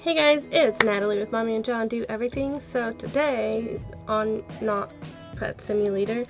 Hey guys, it's Natalie with Mommy and John Do Everything. So today on Not Pet Simulator,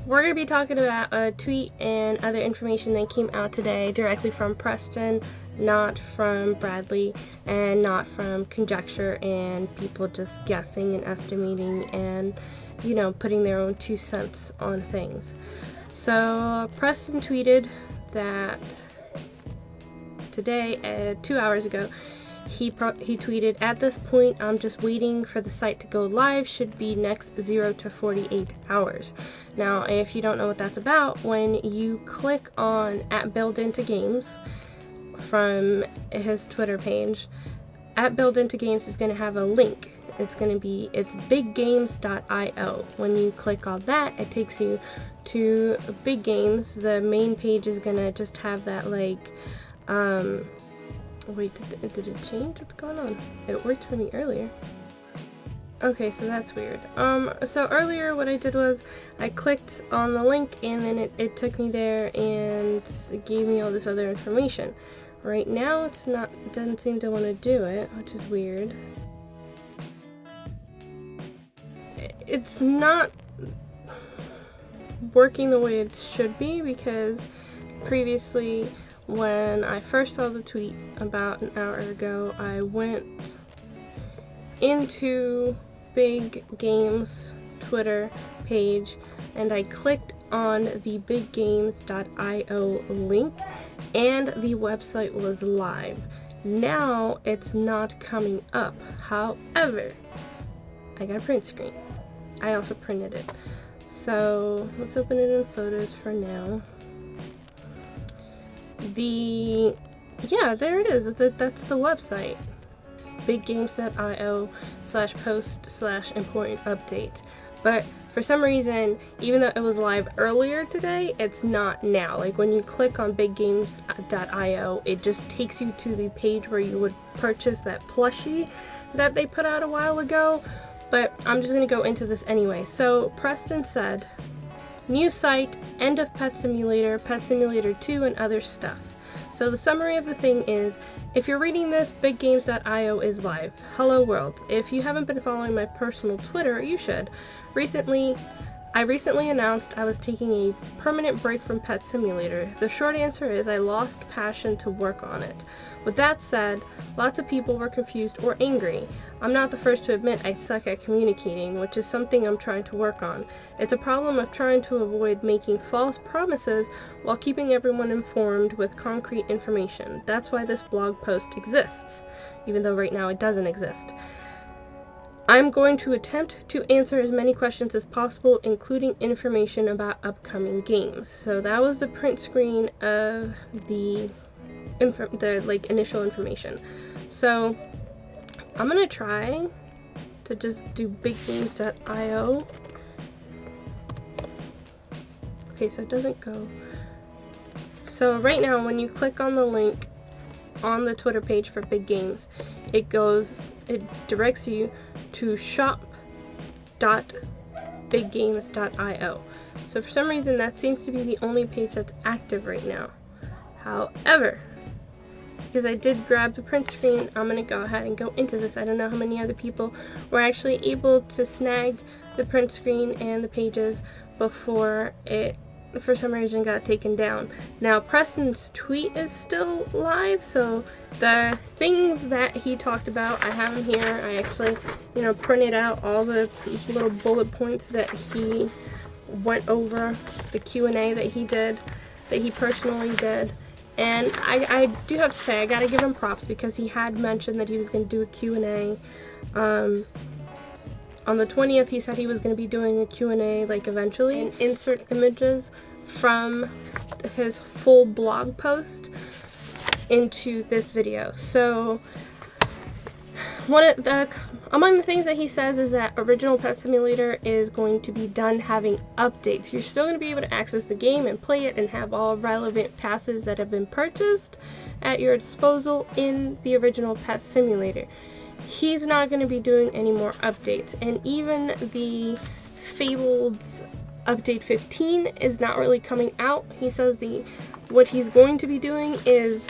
we're going to be talking about a tweet and other information that came out today directly from Preston, not from Bradley, and not from conjecture and people just guessing and estimating and, you know, putting their own 2 cents on things. So Preston tweeted that today, 2 hours ago, he tweeted, "At this point, I'm just waiting for the site to go live. Should be next 0 to 48 hours. Now, if you don't know what that's about, when you click on @BuildIntoGames from his Twitter page, @BuildIntoGames is going to have a link. It's biggames.io. When you click on that, it takes you to Big Games. The main page is going to just have that, like, wait, did it change? What's going on? It worked for me earlier. Okay, so that's weird. So earlier what I did was I clicked on the link and then it took me there and it gave me all this other information. Right now it doesn't seem to want to do it, which is weird. It's not working the way it should be, because previously when I first saw the tweet about an hour ago, I went into Big Games Twitter page and I clicked on the biggames.io link and the website was live. Now it's not coming up. However, I got a print screen. I also printed it. So let's open it in photos for now. Yeah, there it is. That's the website. biggames.io/post/important update. But for some reason, even though it was live earlier today, it's not now. Like when you click on biggames.io, it just takes you to the page where you would purchase that plushie that they put out a while ago. But I'm just going to go into this anyway. So Preston said, "New site, end of Pet Simulator, Pet Simulator 2, and other stuff." So the summary of the thing is, if you're reading this, biggames.io is live. Hello world. If you haven't been following my personal Twitter, you should. I recently announced I was taking a permanent break from Pet Simulator. The short answer is I lost passion to work on it. With that said, lots of people were confused or angry. I'm not the first to admit I suck at communicating, which is something I'm trying to work on. It's a problem of trying to avoid making false promises while keeping everyone informed with concrete information. That's why this blog post exists, even though right now it doesn't exist. I'm going to attempt to answer as many questions as possible, including information about upcoming games." So that was the print screen of the initial information. So I'm gonna try to just do biggames.io. Okay, so it doesn't go. So right now when you click on the link on the Twitter page for Big Games, it directs you to shop.biggames.io. So for some reason that seems to be the only page that's active right now. However, because I did grab the print screen, I'm going to go ahead and go into this. I don't know how many other people were actually able to snag the print screen and the pages before it, for some reason, got taken down. Now, Preston's tweet is still live, so the things that he talked about, I have them here. I actually, printed out all the little bullet points that he went over, the Q&A that he did, that he personally did. And I do have to say, I gotta give him props, because he had mentioned that he was going to do a Q&A. On the 20th, he said he was going to be doing a Q&A, like, eventually, and insert images from his full blog post into this video. So, among the things that he says is that original Pet Simulator is going to be done having updates. You're still going to be able to access the game and play it and have all relevant passes that have been purchased at your disposal in the original Pet Simulator. He's not going to be doing any more updates, and even the fabled update 15 is not really coming out. He says what he's going to be doing is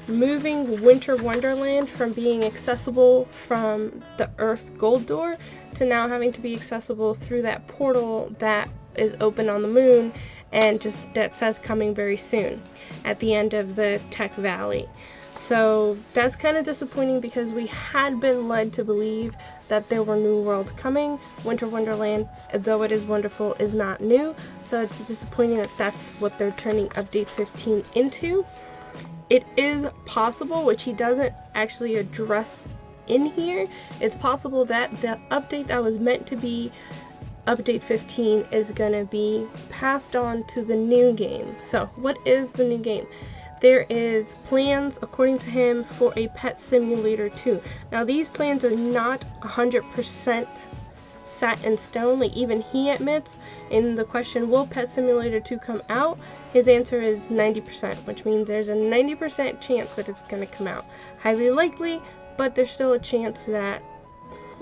moving Winter Wonderland from being accessible from the Earth Gold Door to now having to be accessible through that portal that is open on the moon, and just that says coming very soon at the end of the Tech Valley. So that's kind of disappointing because we had been led to believe that there were new worlds coming. Winter Wonderland, though it is wonderful, is not new, so it's disappointing that that's what they're turning Update 15 into. It is possible, which he doesn't actually address in here, it's possible that the update that was meant to be Update 15 is going to be passed on to the new game. So what is the new game? There is plans, according to him, for a Pet Simulator 2. Now these plans are not 100% set in stone. Like, even he admits in the question, will Pet Simulator 2 come out? His answer is 90%, which means there's a 90% chance that it's going to come out. Highly likely, but there's still a chance that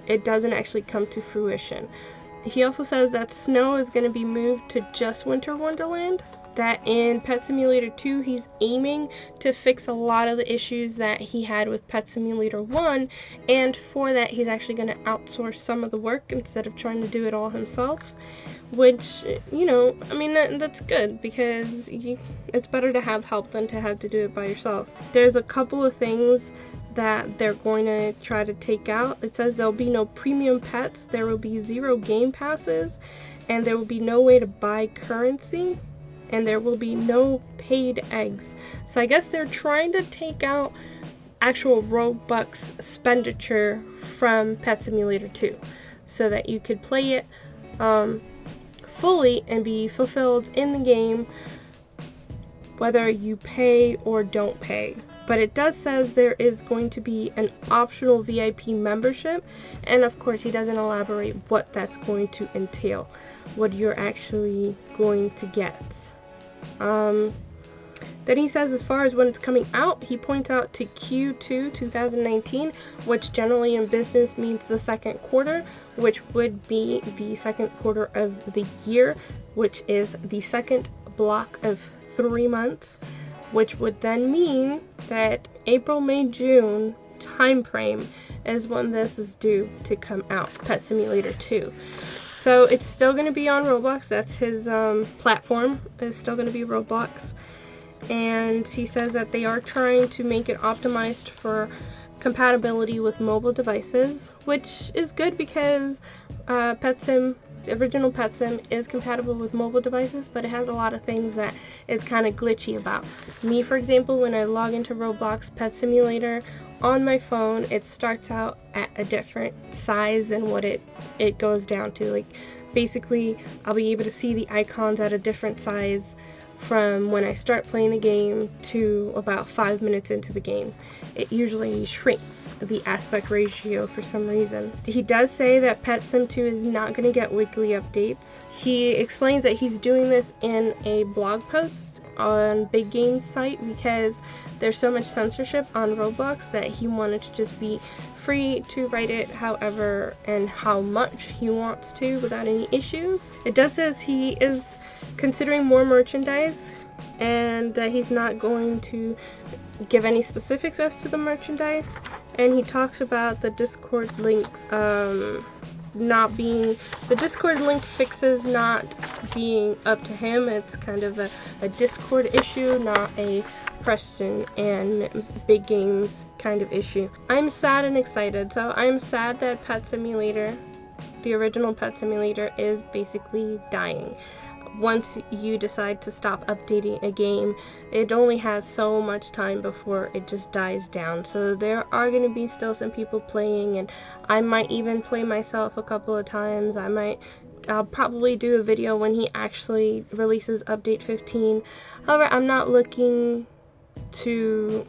it doesn't actually come to fruition. He also says that snow is going to be moved to just Winter Wonderland, that in Pet Simulator 2 he's aiming to fix a lot of the issues that he had with Pet Simulator 1, and for that he's actually going to outsource some of the work instead of trying to do it all himself, which, you know, I mean, that's good, because it's better to have help than to have to do it by yourself. There's a couple of things that they're going to try to take out. It says there'll be no premium pets, there will be 0 game passes, and there will be no way to buy currency, and there will be no paid eggs. So I guess they're trying to take out actual Robux expenditure from Pet Simulator 2 so that you could play it fully and be fulfilled in the game whether you pay or don't pay. But it does says there is going to be an optional VIP membership, and of course he doesn't elaborate what that's going to entail, what you're actually going to get. Then he says as far as when it's coming out, he points out to Q2 2019, which generally in business means the second quarter, which would be the second quarter of the year, which is the second block of 3 months, which would then mean that April, May, June time frame is when this is due to come out, Pet Simulator 2. So it's still going to be on Roblox. That's his platform, is still going to be Roblox. And he says that they are trying to make it optimized for compatibility with mobile devices, which is good because the original Pet Sim is compatible with mobile devices, but it has a lot of things that is kind of glitchy about. Me, for example, when I log into Roblox Pet Simulator on my phone, it starts out at a different size than what it goes down to. Like, basically, I'll be able to see the icons at a different size from when I start playing the game to about 5 minutes into the game. It usually shrinks the aspect ratio for some reason. He does say that Pet Sim 2 is not going to get weekly updates. He explains that he's doing this in a blog post on Big Game's site because there's so much censorship on Roblox that he wanted to just be free to write it however and how much he wants to without any issues. It does says he is considering more merchandise and that he's not going to give any specifics as to the merchandise, and he talks about the Discord links not being, the Discord link fixes not being up to him. It's kind of a Discord issue, not a Preston and Big Games kind of issue. I'm sad and excited. So I'm sad that Pet Simulator, the original Pet Simulator, is basically dying. Once you decide to stop updating a game, it only has so much time before it just dies down. So there are going to be still some people playing, and I might even play myself a couple of times. I'll probably do a video when he actually releases Update 15. However, I'm not looking to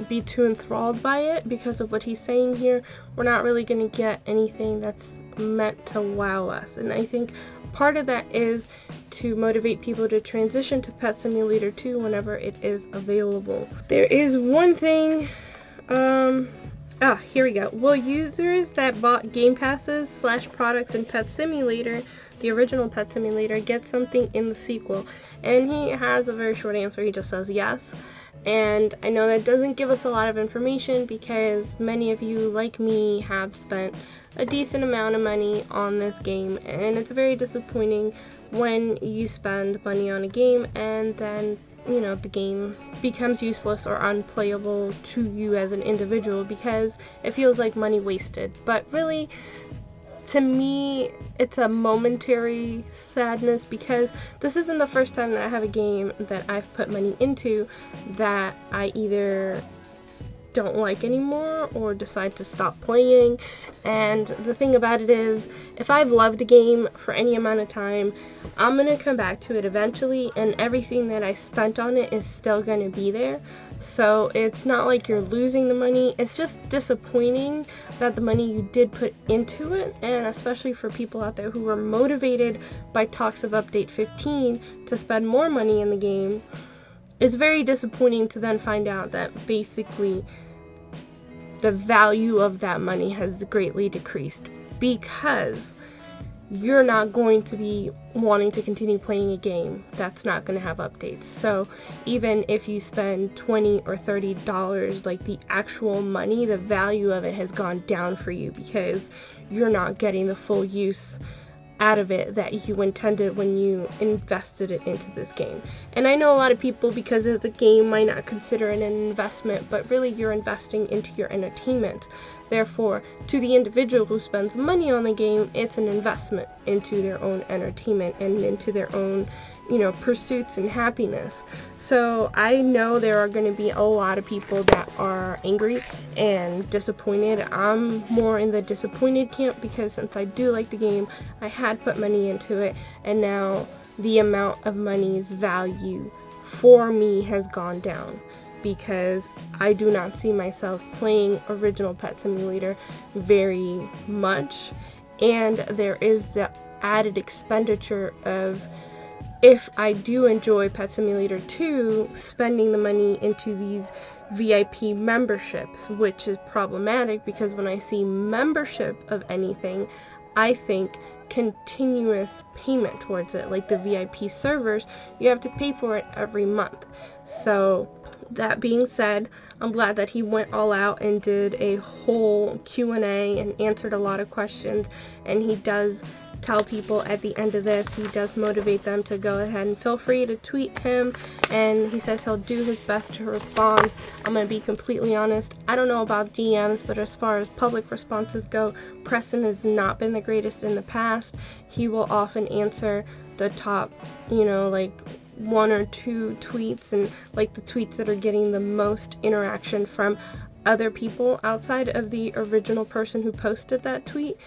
be too enthralled by it because of what he's saying here. We're not really going to get anything that's meant to wow us, and I think part of that is to motivate people to transition to Pet Simulator 2 whenever it is available. There is one thing, here we go. Will users that bought game passes / products in Pet Simulator, the original Pet Simulator, get something in the sequel? And he has a very short answer. He just says yes. And I know that doesn't give us a lot of information because many of you, like me, have spent a decent amount of money on this game, and it's very disappointing when you spend money on a game and then, you know, the game becomes useless or unplayable to you as an individual because it feels like money wasted. But really, to me, it's a momentary sadness because this isn't the first time that I have a game that I've put money into that I either don't like anymore or decide to stop playing. And the thing about it is, if I've loved a game for any amount of time, I'm gonna come back to it eventually, and everything that I spent on it is still gonna be there. So it's not like you're losing the money, it's just disappointing that the money you did put into it, and especially for people out there who were motivated by talks of update 15 to spend more money in the game. It's very disappointing to then find out that basically the value of that money has greatly decreased because you're not going to be wanting to continue playing a game that's not going to have updates. So even if you spend $20 or $30, like the actual money, the value of it has gone down for you because you're not getting the full use out of it that you intended when you invested it into this game. And I know a lot of people, because it's a game, might not consider it an investment, but really you're investing into your entertainment. Therefore, to the individual who spends money on the game, it's an investment into their own entertainment and into their own, you know, pursuits and happiness. So I know there are going to be a lot of people that are angry and disappointed. I'm more in the disappointed camp because since I do like the game, I had put money into it, and now the amount of money's value for me has gone down because I do not see myself playing original Pet Simulator very much, and there is the added expenditure of, if I do enjoy Pet Simulator 2, spending the money into these VIP memberships, which is problematic because when I see membership of anything, I think continuous payment towards it. Like the VIP servers, you have to pay for it every month. So that being said, I'm glad that he went all out and did a whole Q&A and answered a lot of questions, and he does tell people at the end of this, he does motivate them to go ahead and feel free to tweet him, and he says he'll do his best to respond. I'm going to be completely honest, I don't know about DMs, but as far as public responses go, Preston has not been the greatest in the past. He will often answer the top, you know, like 1 or 2 tweets, and like the tweets that are getting the most interaction from other people outside of the original person who posted that tweet,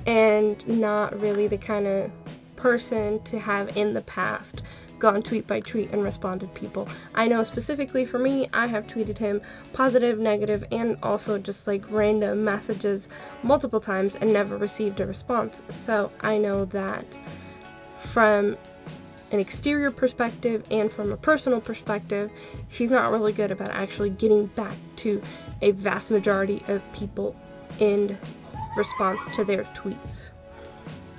and not really the kind of person to have in the past gone tweet by tweet and responded people. I know specifically for me, I have tweeted him positive, negative, and also just like random messages multiple times and never received a response. So I know that from an exterior perspective and from a personal perspective, he's not really good about actually getting back to a vast majority of people in response to their tweets.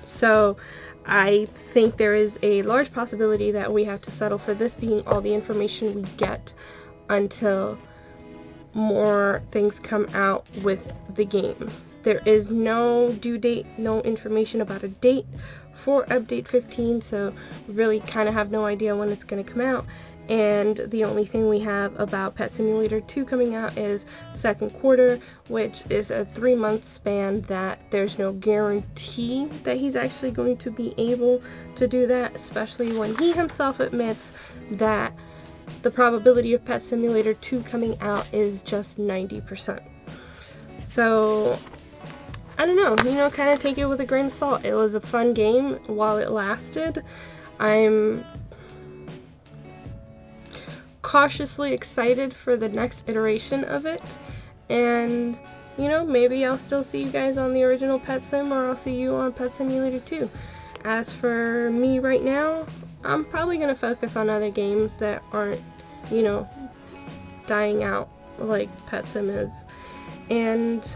So I think there is a large possibility that we have to settle for this being all the information we get until more things come out with the game. There is no due date, no information about a date for update 15, so we really kind of have no idea when it's going to come out. And the only thing we have about Pet Simulator 2 coming out is second quarter, which is a 3-month span that there's no guarantee that he's actually going to be able to do that, especially when he himself admits that the probability of Pet Simulator 2 coming out is just 90%. So I don't know, you know, kind of take it with a grain of salt. It was a fun game while it lasted. I'm cautiously excited for the next iteration of it, and you know, maybe I'll still see you guys on the original Pet Sim, or I'll see you on Pet Simulator 2. As for me right now, I'm probably going to focus on other games that aren't, you know, dying out like Pet Sim is. And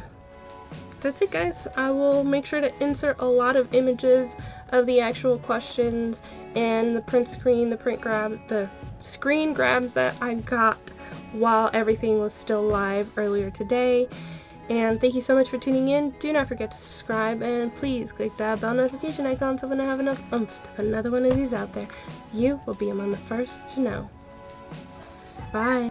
that's it, guys. I will make sure to insert a lot of images of the actual questions and the print screen, the screen grabs that I got while everything was still live earlier today. And thank you so much for tuning in. Do not forget to subscribe, and please click that bell notification icon so when I have enough oomph to put another one of these out there, you will be among the first to know. Bye!